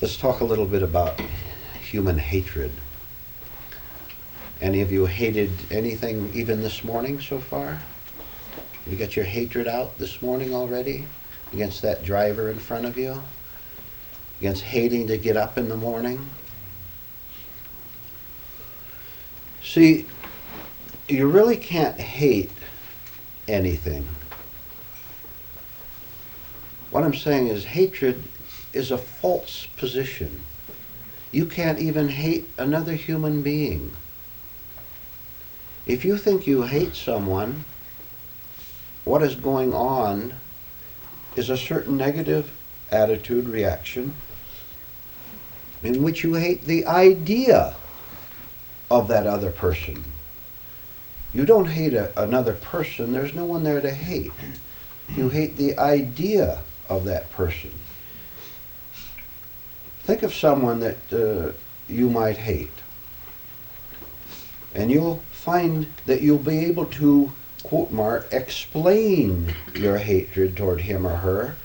Let's talk a little bit about human hatred. Any of you hated anything even this morning so far? You got your hatred out this morning already against that driver in front of you? Against hating to get up in the morning? See, you really can't hate anything. What I'm saying is hatred is a false position. You can't even hate another human being. If you think you hate someone, what is going on is a certain negative attitude, reaction, in which you hate the idea of that other person. You don't hate another person. There's no one there to hate. You hate the idea of that person. Think of someone that you might hate. And you'll find that you'll be able to, quote mark, explain your hatred toward him or her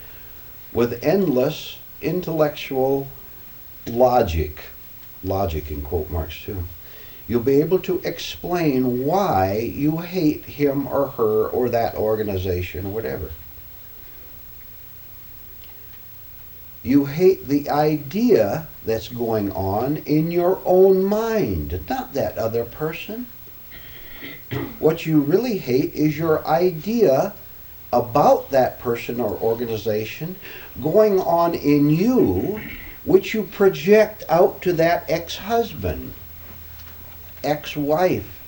with endless intellectual logic in quote marks too. You'll be able to explain why you hate him or her or that organization or whatever. You hate the idea that's going on in your own mind, not that other person. What you really hate is your idea about that person or organization going on in you, which you project out to that ex-husband, ex-wife,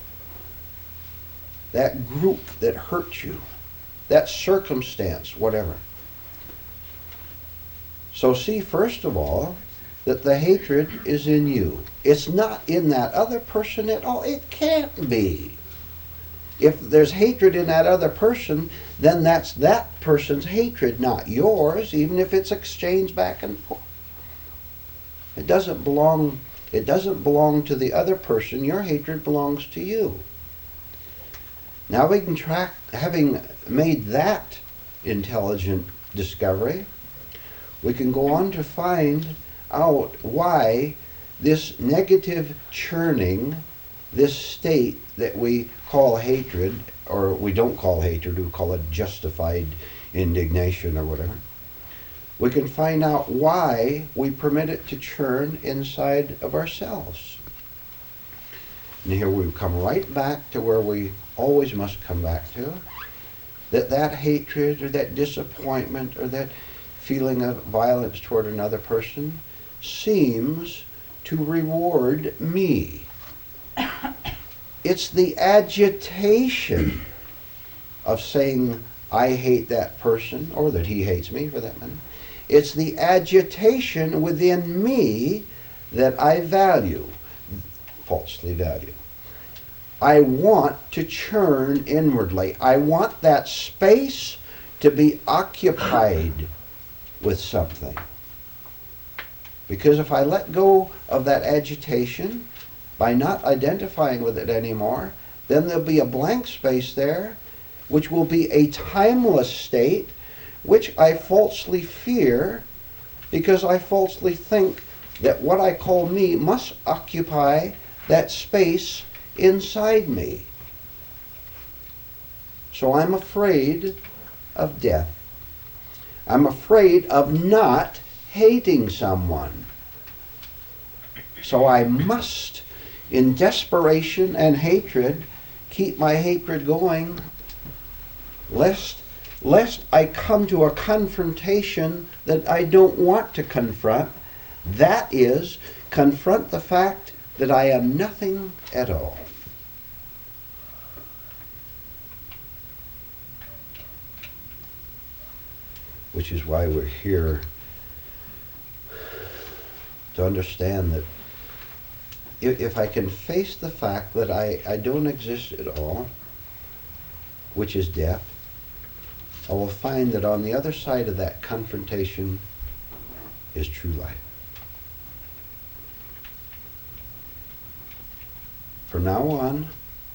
that group that hurt you, that circumstance, whatever. So see, first of all, that the hatred is in you. It's not in that other person at all. It can't be. If there's hatred in that other person, then that's that person's hatred, not yours, even if it's exchanged back and forth. It doesn't belong to the other person. Your hatred belongs to you. Now we can track, having made that intelligent discovery, we can go on to find out why this negative churning, this state that we call hatred, or we don't call hatred, we call it justified indignation or whatever. We can find out why we permit it to churn inside of ourselves. And here we come right back to where we always must come back to, that hatred or that disappointment or that feeling of violence toward another person seems to reward me. It's the agitation of saying I hate that person, or that he hates me for that matter. It's the agitation within me that I value, falsely value. I want to churn inwardly. I want that space to be occupied with something. Because if I let go of that agitation by not identifying with it anymore, then there'll be a blank space there, which will be a timeless state, which I falsely fear, because I falsely think that what I call me must occupy that space inside me. So I'm afraid of death. I'm afraid of not hating someone. So I must, in desperation and hatred, keep my hatred going, lest I come to a confrontation that I don't want to confront. That is, confront the fact that I am nothing at all. Which is why we're here, to understand that if I can face the fact that I don't exist at all, which is death, I will find that on the other side of that confrontation is true life. From now on,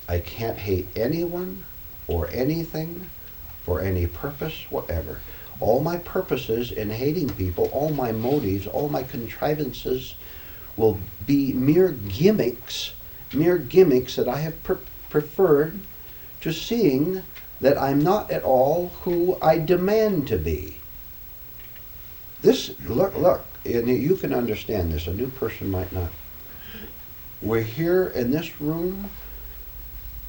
I can't hate anyone or anything for any purpose whatever. All my purposes in hating people, all my motives, all my contrivances will be mere gimmicks that I have preferred to seeing that I'm not at all who I demand to be. This, look, and you can understand this, a new person might not. We're here in this room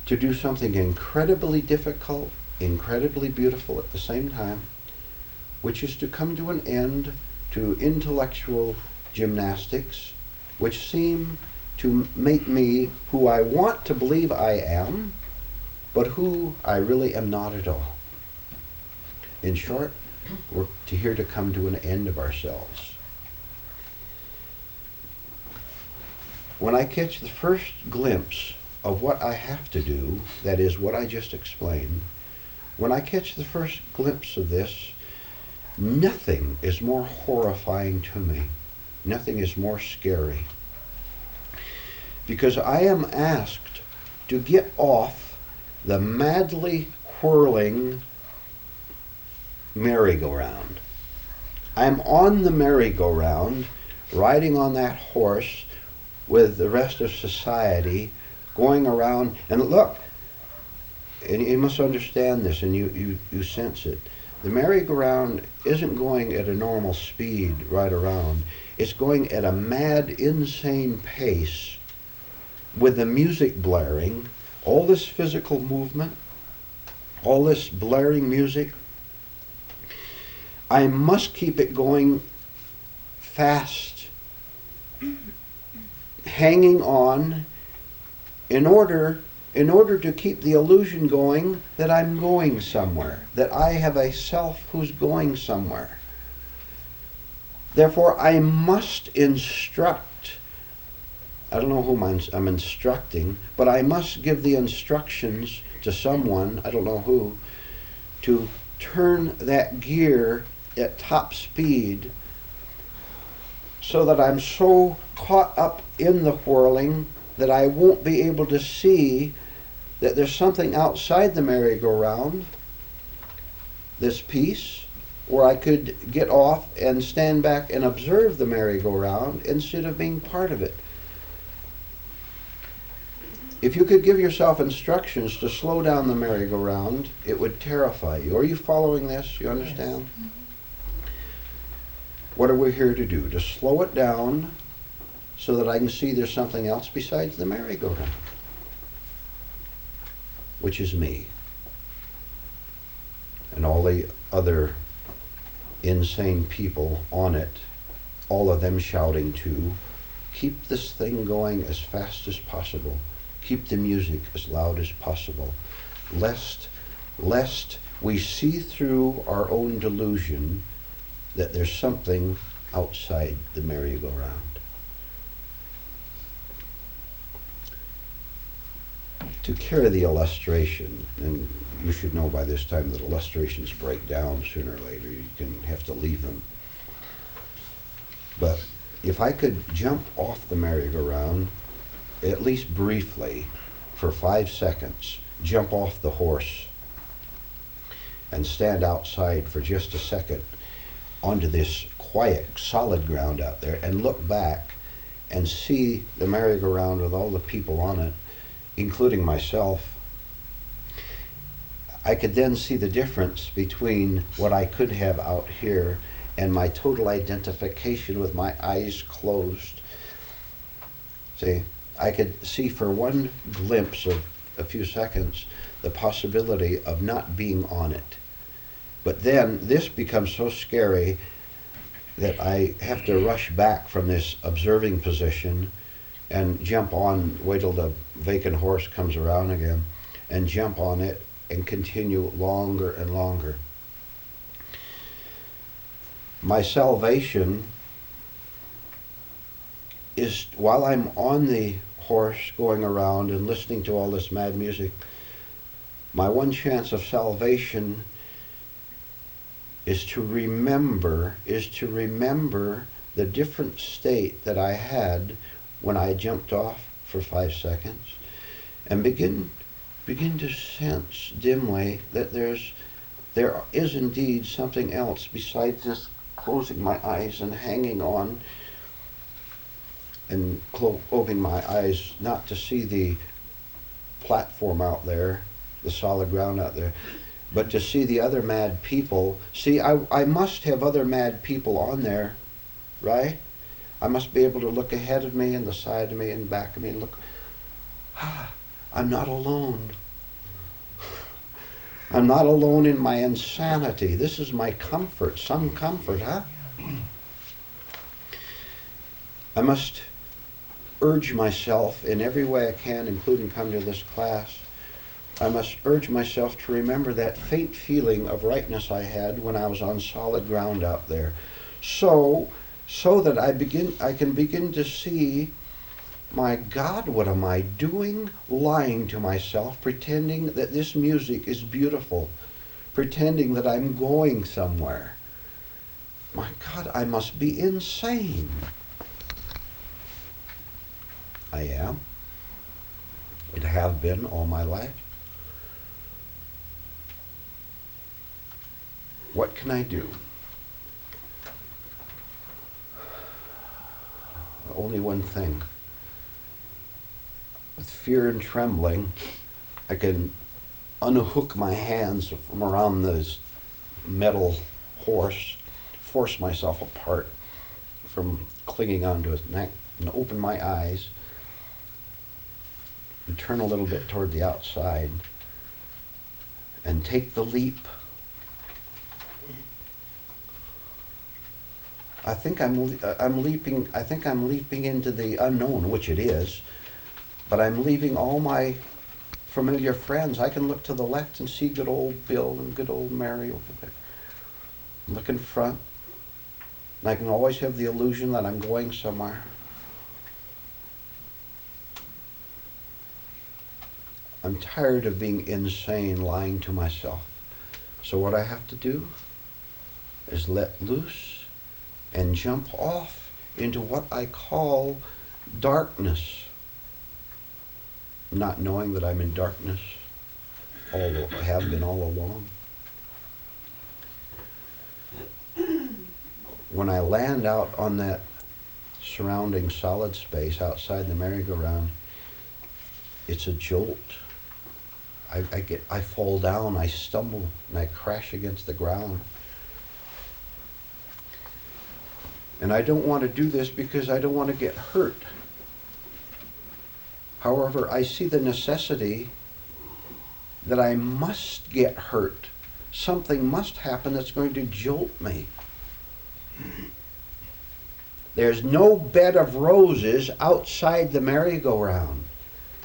to do something incredibly difficult, incredibly beautiful at the same time, which is to come to an end to intellectual gymnastics, which seem to make me who I want to believe I am, but who I really am not at all. In short, we're here to come to an end of ourselves. When I catch the first glimpse of what I have to do, that is what I just explained, when I catch the first glimpse of this, nothing is more horrifying to me. Nothing is more scary. Because I am asked to get off the madly whirling merry-go-round. I'm on the merry-go-round, riding on that horse with the rest of society, going around, and look, and you must understand this, and you sense it. The merry-go-round isn't going at a normal speed right around. It's going at a mad, insane pace with the music blaring, all this physical movement, all this blaring music. I must keep it going fast, hanging on, in order to keep the illusion going that I'm going somewhere, that I have a self who's going somewhere. Therefore, I must instruct. I don't know whom I'm instructing, but I must give the instructions to someone, I don't know who, to turn that gear at top speed so that I'm so caught up in the whirling that I won't be able to see that there's something outside the merry-go-round, this piece, where I could get off and stand back and observe the merry-go-round instead of being part of it. If you could give yourself instructions to slow down the merry-go-round, it would terrify you. Are you following this? You understand? Yes. What are we here to do? To slow it down so that I can see there's something else besides the merry-go-round, which is me. And all the other insane people on it, all of them shouting to keep this thing going as fast as possible. Keep the music as loud as possible, lest we see through our own delusion that there's something outside the merry-go-round. To carry the illustration, and you should know by this time that illustrations break down sooner or later. You can have to leave them. But if I could jump off the merry-go-round, at least briefly, for 5 seconds, jump off the horse and stand outside for just a second onto this quiet, solid ground out there and look back and see the merry-go-round with all the people on it, including myself, I could then see the difference between what I could have out here and my total identification with my eyes closed. See, I could see for one glimpse of a few seconds the possibility of not being on it. But then this becomes so scary that I have to rush back from this observing position and jump on, wait till the vacant horse comes around again, and jump on it and continue longer and longer. My salvation is, while I'm on the horse going around and listening to all this mad music, my one chance of salvation is to remember the different state that I had when I jumped off for 5 seconds, and begin to sense dimly that there's there is indeed something else besides just closing my eyes and hanging on and opening my eyes not to see the platform out there, the solid ground out there, but to see the other mad people. See, I must have other mad people on there, right? I must be able to look ahead of me and the side of me and back of me and look, I'm not alone. I'm not alone in my insanity. This is my comfort, some comfort, huh? I must urge myself in every way I can, including coming to this class. I must urge myself to remember that faint feeling of rightness I had when I was on solid ground out there. So that I can begin to see, my God, what am I doing? Lying to myself, pretending that this music is beautiful, pretending that I'm going somewhere. My God, I must be insane. I am. It have been all my life. What can I do? Only one thing. With fear and trembling, I can unhook my hands from around this metal horse, force myself apart from clinging onto his neck, and open my eyes and turn a little bit toward the outside and take the leap. I think I'm leaping into the unknown, which it is, but I'm leaving all my familiar friends. I can look to the left and see good old Bill and good old Mary over there. Look in front, and I can always have the illusion that I'm going somewhere. I'm tired of being insane, lying to myself. So what I have to do is let loose and jump off into what I call darkness, not knowing that I'm in darkness, although I have been all along. When I land out on that surrounding solid space outside the merry-go-round, it's a jolt. I fall down, I stumble, and I crash against the ground. And I don't want to do this because I don't want to get hurt. However, I see the necessity that I must get hurt. Something must happen that's going to jolt me. There's no bed of roses outside the merry-go-round.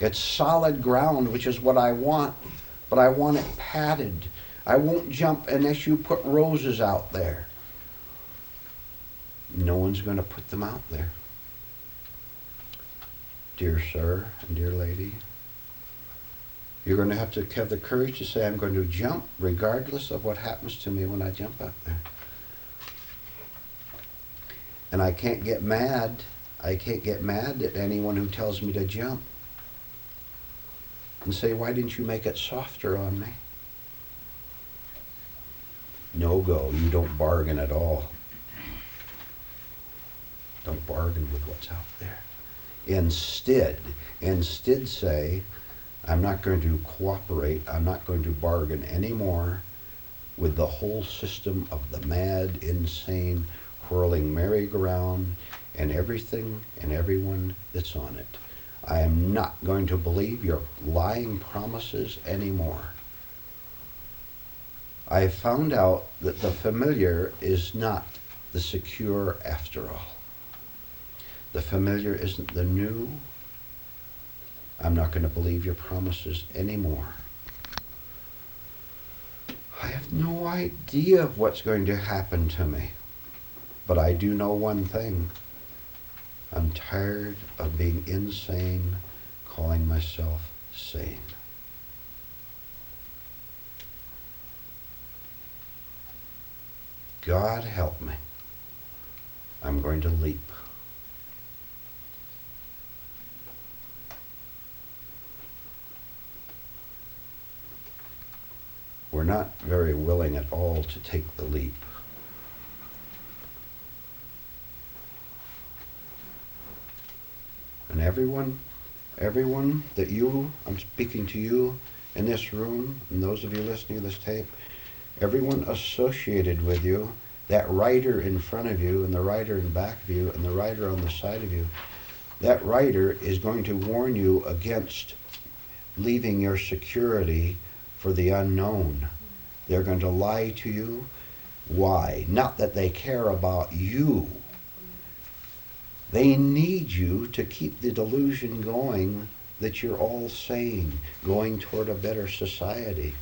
It's solid ground, which is what I want, but I want it padded. I won't jump unless you put roses out there. No one's going to put them out there. Dear sir and dear lady, you're going to have the courage to say, I'm going to jump regardless of what happens to me when I jump out there. And I can't get mad. I can't get mad at anyone who tells me to jump and say, why didn't you make it softer on me? No go. You don't bargain at all. Don't bargain with what's out there. Instead say, I'm not going to cooperate, I'm not going to bargain anymore with the whole system of the mad, insane, whirling merry-go-round and everything and everyone that's on it. I am not going to believe your lying promises anymore. I have found out that the familiar is not the secure after all. The familiar isn't the new. I'm not going to believe your promises anymore. I have no idea of what's going to happen to me, but I do know one thing. I'm tired of being insane, calling myself sane. God help me. I'm going to leap. we're not very willing at all to take the leap. And everyone that I'm speaking to you in this room, and those of you listening to this tape, everyone associated with you, that rider in front of you, and the rider in back of you, and the rider on the side of you, that rider is going to warn you against leaving your security for the unknown. They're going to lie to you. Why? Not that they care about you. They need you to keep the delusion going that you're all sane, going toward a better society.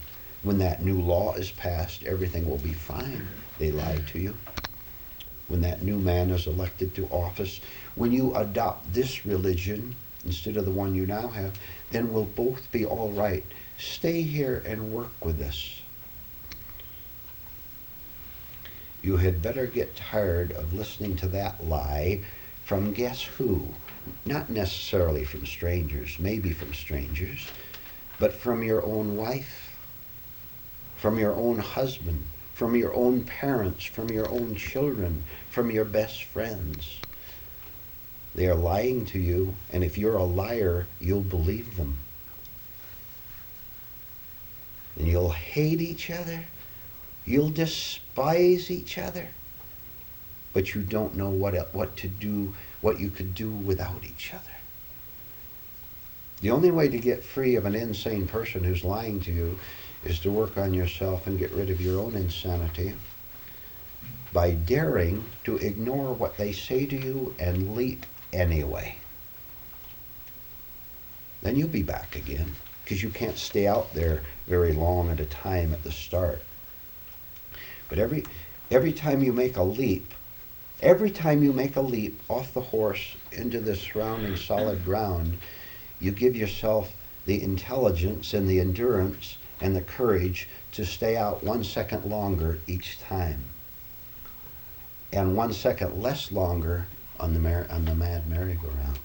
When that new law is passed, everything will be fine. They lie to you. When that new man is elected to office, when you adopt this religion instead of the one you now have, then we'll both be all right. Stay here and work with us. You had better get tired of listening to that lie from guess who? Not necessarily from strangers, maybe from strangers, but from your own wife, from your own husband, from your own parents, from your own children, from your best friends. They are lying to you, and if you're a liar, you'll believe them. And you'll hate each other. You'll despise each other. But you don't know what to do, what you could do without each other. The only way to get free of an insane person who's lying to you is to work on yourself and get rid of your own insanity by daring to ignore what they say to you and leap anyway. Then you'll be back again, because you can't stay out there very long at a time at the start. But every time you make a leap off the horse into the surrounding solid ground, you give yourself the intelligence and the endurance and the courage to stay out 1 second longer each time, and 1 second less longer on the mad merry-go-round.